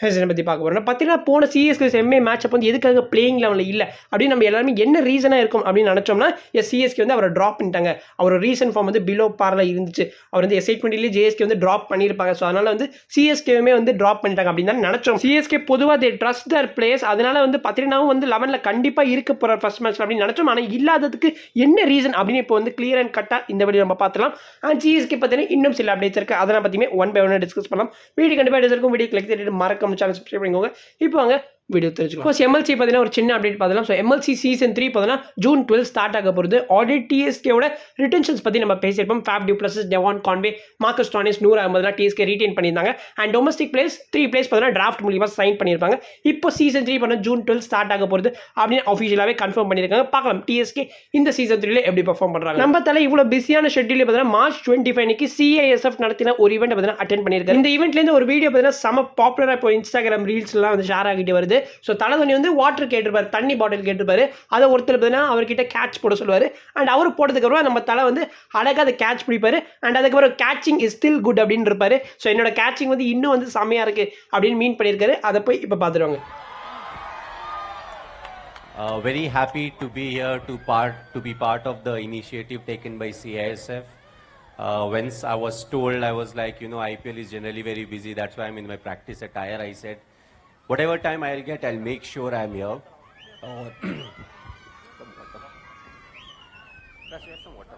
பற்றி பார்க்க போகிறோம். பார்த்தீங்கன்னா போன சிஎஸ்கே செம்மை மேட்ச் அப்போ வந்து எதுக்காக பிளேயிங் லெவலில் இல்லை அப்படின்னு நம்ம எல்லாருமே என்ன ரீசனாக இருக்கும் அப்படின்னு நினச்சோம்னா சிஎஸ்கே வந்து அவரை ட்ராப் பண்ணிட்டாங்க. அவர் ரீசன் ஃபார்ம் வந்து பிலோ பார்ல இருந்துச்சு. அவர் வந்து SI20 ஜேஎஸ்கே வந்து ட்ராப் பண்ணியிருப்பாங்க. ஸோ அதனால் வந்து சிஎஸ்கேவுமே வந்து ட்ராப் பண்ணிட்டாங்க அப்படின்னு தான் நினச்சோம். சிஎஸ்கே பொதுவாக தே ட்ரஸ்ட் தர் பிளேயர்ஸ். அதனால் வந்து பார்த்தீங்கன்னாவும் வந்து 11ல் கண்டிப்பாக இருக்க போகிற ஃபர்ஸ்ட் மேட்ச் அப்படின்னு நினச்சோம். ஆனால் இல்லாததுக்கு என்ன ரீசன் அப்படின்னு இப்போ வந்து கிளியர் அண்ட் கட்டாக இந்த வீடியோ நம்ம பார்த்துலாம். சிஎஸ்கே பார்த்தீங்கன்னா இன்னும் சில அப்டேட்ஸ் இருக்குது. அதெல்லாம் பற்றியுமே ஒன் பை ஒன் டிஸ்கஸ் பண்ணலாம். வீடியோ கண்டிப்பாக இருக்கும். வீடியோ கிளிக் பண்ணிட்டு மறக்காம சேனல் சப்ஸ்கிரைப் பண்ணிக்கோங்க. இப்போ வாங்க வீடியோ தெரிஞ்சுக்கலாம். ஃபர்ஸ்ட் MLC பார்த்தீங்கன்னா ஒரு சின்ன அப்டேட் பார்க்கலாம். ஸோ MLC சீசன் 3 பார்த்தீங்கன்னா June 12 ஸ்டார்ட் ஆக போகிறது. ஆல்ரெடி TSKவோட ரிட்டன்ஷன்ஸ் பற்றி நம்ம பேசியிருப்போம். Faf du Plessis Devon Conway, Marcus Stoinis, Noor அகமதுலாம் TSK ரீடைன் பண்ணியிருந்தாங்க. அண்ட் டொமஸ்டிக் பிளேஸ் 3 பிளேஸ் பார்த்தீங்கன்னா டிராஃப்ட் மூலியமாக சைன் பண்ணியிருப்பாங்க. இப்போ சீசன் 3 பார்த்தீங்கன்னா June 12 ஸ்டார்ட் ஆக போகிறது அப்படின்னு அஃபிஷியலாகவே கன்ஃபார்ம் பண்ணியிருக்காங்க. பார்க்கலாம் TSK இந்த சீசன் 3ல எப்படி பெர்ஃபார்ம் பண்ணுறாங்க. நம்ம தலை இவ்வளோ பிஸியான ஷெட்யூல் பார்த்தீங்கன்னா March 25 அன்னைக்கு CISF நடத்தின ஒரு ஈவெண்ட் பார்த்தீங்கன்னா அட்டென்ட் பண்ணியிருக்காங்க. இந்த ஈவெண்ட்லேருந்து ஒரு வீடியோ பார்த்தீங்கன்னா செம பாப்புலராக இப்போ இன்ஸ்டாகிராம் ரீல்ஸ்லாம் வந்து ஷேர் ஆகிட்டு வருது. ஸோ தலை வந்து வாட்டர் கேட்டிருப்பாரு, தண்ணி பாட்டில் கேட்டிருப்பாரு. அதை ஒருத்தர் பார்த்தீங்கன்னா அவர்கிட்ட கேட்ச் போட சொல்லுவார். அண்ட் அவர் போட்டதுக்கப்புறம் நம்ம தலை வந்து அழகாக அதை கேட்ச் பிடிப்பாரு. அண்ட் அதுக்கப்புறம் கேட்சிங் இஸ் ஸ்டில் குட் அப்படின்னு இருப்பாரு. ஸோ என்னோட கேட்சிங் வந்து இன்னும் வந்து செம்மையாக இருக்கு அப்படின்னு மீன் பண்ணியிருக்காரு. அதை போய் இப்போ பார்த்துருவாங்க. Very happy to be here to be part of the initiative taken by CISF. Once I was told, I was like, IPL is generally very busy. That's why I'm in my practice attire. I said, whatever time I'll get, I'll make sure I'm here. Some water.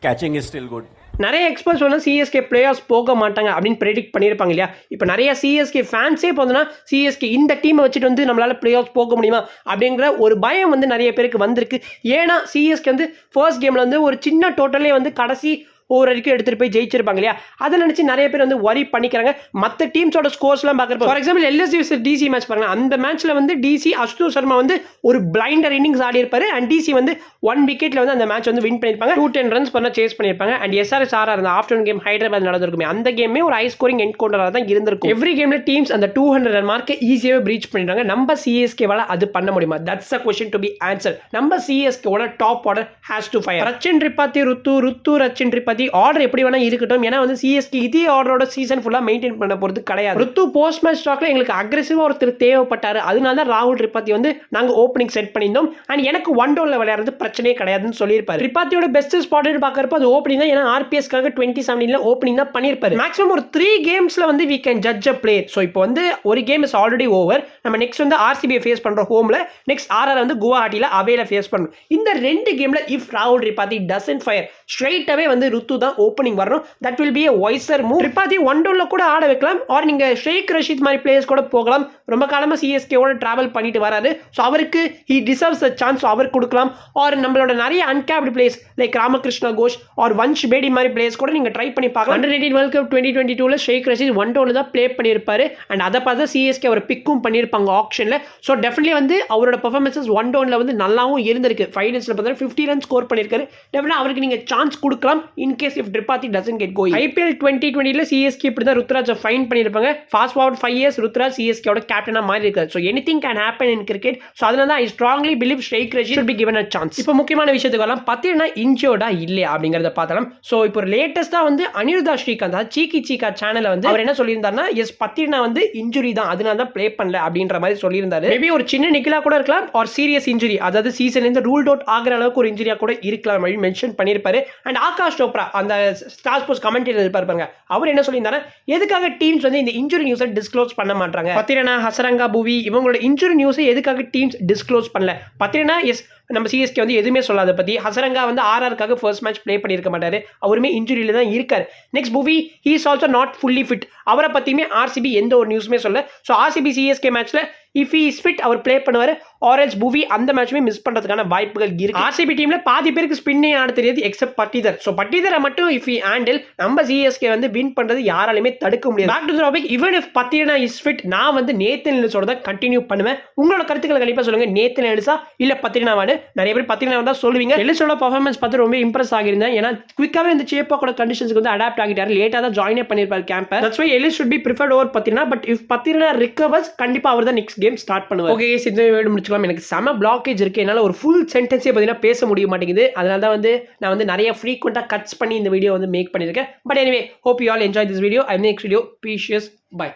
Catching is still good. நிறைய experts வந்து CSK players போக மாட்டாங்க அப்படின்னு predict பண்ணியிருப்பாங்க இல்லையா. இப்போ நிறைய CSK ஃபேன்ஸே பார்த்தோன்னா சிஎஸ்கே இந்த டீமை வச்சுட்டு வந்து நம்மளால் பிளேயர்ஸ் போக முடியுமா அப்படிங்கிற ஒரு பயம் வந்து நிறைய பேருக்கு வந்திருக்கு. ஏன்னா சிஎஸ்கே வந்து ஃபர்ஸ்ட் கேமில் வந்து ஒரு சின்ன டோட்டலே வந்து கடைசி ஓவர் வரைக்கும் எடுத்துகிட்டு போய் ஜெயிச்சிருப்பாங்க இல்லையா. அதை நினச்சி நிறைய பேர் வந்து வரி பண்ணிக்கிறாங்க. மற்ற டீம்ஸோட ஸ்கோர்ஸ்லாம் பார்க்குறப்ப for example LSG vs DC match பாருங்க. அந்த மேட்ச்சில் வந்து DC அஷ்டு சர்மா வந்து ஒரு பிளைண்டர் இன்னிங்ஸ் ஆடி இருப்பாரு. அண்ட் DC வந்து 1 விக்கெட்டில் வந்து அந்த மேட்ச் வந்து வின் பண்ணியிருப்பாங்க. 210 ரன்ஸ் பண்ண சேஸ் பண்ணியிருப்பாங்க. அண்ட் SRS அந்த ஆஃப்டர்நூன் கேம் ஹைதராபாத் நடந்திருக்குமே அந்த கேமே ஒரு ஹை ஸ்கோரிங் என்கவுண்டராக தான் இருந்திருக்கும். எவ்ரி கேமில் டீம்ஸ் அந்த 200 ரன் மார்க்கை ஈஸியாகவே பிரீச் பண்ணிடுறாங்க. நம்ம சிஎஸ்கேவால் அது பண்ண முடியுமா? That's a question to be answer. நம்ம சிஎஸ்கேவோட top order has to fire. Rachin Tripathi, Ruthu Rachin Tripathi order எப்படி வேணா இருக்கட்டும். ஏன்னா வந்து சிஎஸ்கே இதே ஆர்டரோட சீசன் ஃபுல்லா மெயின்டைன் பண்ண போறது கிடையாது. ருத்து போஸ்ட் மேட்ச் ஸ்டாக்ல எங்களுக்கு அக்ரெசிவா ஒருத்தர் தேவைப்பட்டாரு. அதனால தான் ராகுல் திரிபாதி வந்து நாங்க ஓப்பனிங் செட் பண்ணியிருந்தோம். அண்ட் எனக்கு 1 டவுன்ல விளையாடுறது பிரச்சனையே கிடையாதுன்னு சொல்லியிருப்பாரு. திரிபாதியோட பெஸ்ட் ஸ்பாட் பார்க்கறப்ப அது ஓப்பனிங் தான். ஏன்னா RPSக்காக 2017ல ஓப்பனிங் தான் பண்ணியிருப்பாரு. மேக்ஸிமம் ஒரு 3 கேம்ஸ்ல வந்து we can judge a player. So இப்போ வந்து ஒரு கேம் இஸ் ஆல்ரெடி ஓவர். நம்ம நெக்ஸ்ட் வந்து RCB ஃபேஸ் பண்றோம் ஹோம்ல. நெக்ஸ்ட் RR வந்து குவாஹாட்டில அவேல ஃபேஸ் பண்ணணும். இந்த 2 கேம்ல இஃப் ராகுல் திரிபாதி டசன்ட் ஃபயர் ஸ்ட்ரைட்டாவே வந்து ருத்து தான் ஓப்பனிங் வரணும். That will be a wiser move. Tripathi 1 டவுன்ல கூட ஆட வைக்கலாம். ஆர் நீங்க ஷேக் ரஷீத் மாதிரி பிளேயர்ஸ் கூட போகலாம். ரொம்ப காலமா சிஎஸ்கேவோட டிராவல் பண்ணிட்டு வராரு. ஸோ அவருக்கு he deserves a chance. அவர் கொடுக்கலாம். ஆர் நம்மளோட நிறைய uncapped players like Ramakrishna Ghosh or Vansh Bedi மாதிரி பிளேயர்ஸ் கூட நீங்க ட்ரை பண்ணி பார்க்கலாம். Under-19 World Cup 2022ல ஷேக் ரஷீத் 1 டவுன்ல தான் ப்ளே பண்ணியிருப்பாரு. அண்ட் அதை பார்த்து சிஎஸ்கே அவர் பிக்கும் பண்ணியிருப்பாங்க ஆப்ஷன்ல. ஸோ டெஃபினெட்லி வந்து அவரோட பெர்ஃபார்மன்ஸஸ் 1 டவுன்ல வந்து நல்லாவும் இருந்திருக்கு. ஃபைனல்ஸ்ல பார்த்தீங்கன்னா 50 ரன் ஸ்கோர் பண்ணியிருக்காரு. டெஃபினெட்லி அவருக்கு நீங்க சான்ஸ் கொடுக்கலாம் in case if Tripathi doesn't get going. IPL 2020ல சிஎஸ்கே இப்படி தான் ருத்ராஜை ஃபைன் பண்ணியிருப்பாங்க. ஃபாஸ்ட் ஃபார்வர்ட் 5 இயர்ஸ் ருத்ராஜ் சிஎஸ்கேவோட கேப்டனா மாறி இருக்காரு. So anything can happen in cricket. So அதனால தான் I strongly believe Shaik Rasheed should be given a chance. இப்போ முக்கியமான விஷயத்துக்கு வரலாம். பார்த்தீங்கன்னா இன்ஜோர்டா இல்லையா அப்படிங்கிறத பார்த்தலாம். ஸோ இப்போ லேட்டஸ்டா வந்து அனிருத்தா ஸ்ரீகாந்த் சீக்கா சேனல்ல வந்து அவர் என்ன சொல்லியிருந்தாருன்னா பத்திரனா வந்து இன்ஜுரி தான் அதனால தான் ப்ளே பண்ணல அப்படின்ற மாதிரி சொல்லியிருந்தாரு. மேபி ஒரு சின்ன நிக்கலா கூட இருக்கலாம் ஆர் சீரியஸ் இன்ஜுரி, அதாவது சீசன்ல இருந்து ரூல்ட் அவுட் ஆகிற அளவுக்கு ஒரு இன்ஜுரியா கூட இருக்கலாம் அப்படின்னு மென்ஷன் பண்ணியிருப்பாரு. அண்ட் ஆகாஷ் சோப்ரா அந்த ஸ்டார் ஸ்போர்ட்ஸ் கமெண்ட்ல இருப்பாரு பாருங்க, அவர் என்ன சொல்லியிருந்தாரு, எதுக்காக டீம்ஸ் வந்து இந்த இன்ஜுரி நியூஸை டிஸ்க்ளோஸ் பண்ண மாட்டாங்க? பத்திரனா, ஹசரங்கா, புவி இவங்களோட இன்ஜுரி நியூஸை எதுக்காக டீம்ஸ் டிஸ்க்ளோஸ் பண்ணல? பத்திரனா நம்ம சிஎஸ்கே வந்து எதுவுமே சொல்லாத பத்தி. ஹசரங்கா வந்து RRக்காக ஃபர்ஸ்ட் மேட்ச் ப்ளே பண்ணியிருக்க மாட்டாரு. அவருமே இன்ஜுரியில தான் இருக்காரு. Next Bhuvi he is also not fully fit. அவரை பத்தியுமே RCB எந்த ஒரு நியூஸுமே சொல்ல. ஸோ RCB சிஎஸ்கே மேட்ச்ல இஃப் ஹி இஸ் ஃபிட் அவர் ப்ளே பண்ணுவார். ஆரஞ்ச் புவி அந்த மேட்சுமே மிஸ் பண்ணுறதுக்கான வாய்ப்புகள் இருக்கு. RCB டீம்ல பாதி பேருக்கு ஸ்பின்னே ஆட தெரியாது எக்ஸப்ட் பட்டிதர். ஸோ பட்டிதரை மட்டும் இஃப் ஹி ஹேண்டில் நம்ம சிஎஸ்கே வந்து வின் பண்றது யாராலுமே தடுக்க முடியாது. Back to the topic, even if Pathirana is fit நான் வந்து நேத்தன் எலிஸோட தான் கண்டினியூ பண்ணுவேன். உங்களோட கருத்துக்களை கண்டிப்பாக சொல்லுங்க. நேத்தன் எலிஸா இல்ல பத்திரனாவான்னு. நிறைய பேர் பத்திரனா தான் சொல்லுவீங்க. எலிஸோட பர்ஃபார்மன்ஸ் பார்த்து ரொம்ப இம்ப்ரெஸ் ஆகியிருந்தேன். ஏன்னா குவிக்காவே இந்த சேப்பாக்கோட கண்டிஷன்ஸ்க்கு வந்து அடாப்ட் ஆகிட்டாரு. லேட்டாக தான் ஜாயினே பண்ணியிருப்பாரு கேம்பை. That's why Ellis should be preferred over Pathirana. But if Pathirana recovers கண்டிப்பாக அவர் தான் நெக்ஸ்ட் கேம் ஸ்டார்ட் பண்ணுவேன். ஓகே இந்த வீடியோ முடிச்சுக்கலாம். எனக்கு செம பிளாக்கேஜ் இருக்குது, என்னால் ஒரு ஃபுல் சென்டென்ஸே பார்த்தீங்கன்னா பேச முடிய மாட்டேங்குது. அதனால தான் வந்து நான் வந்து நிறைய ஃப்ரீக்வெண்ட்டாக கட்ஸ் பண்ணி இந்த வீடியோ வந்து மேக் பண்ணியிருக்கேன். But anyway, hope you all enjoy this video. I next video. பீஷியஸ் பை.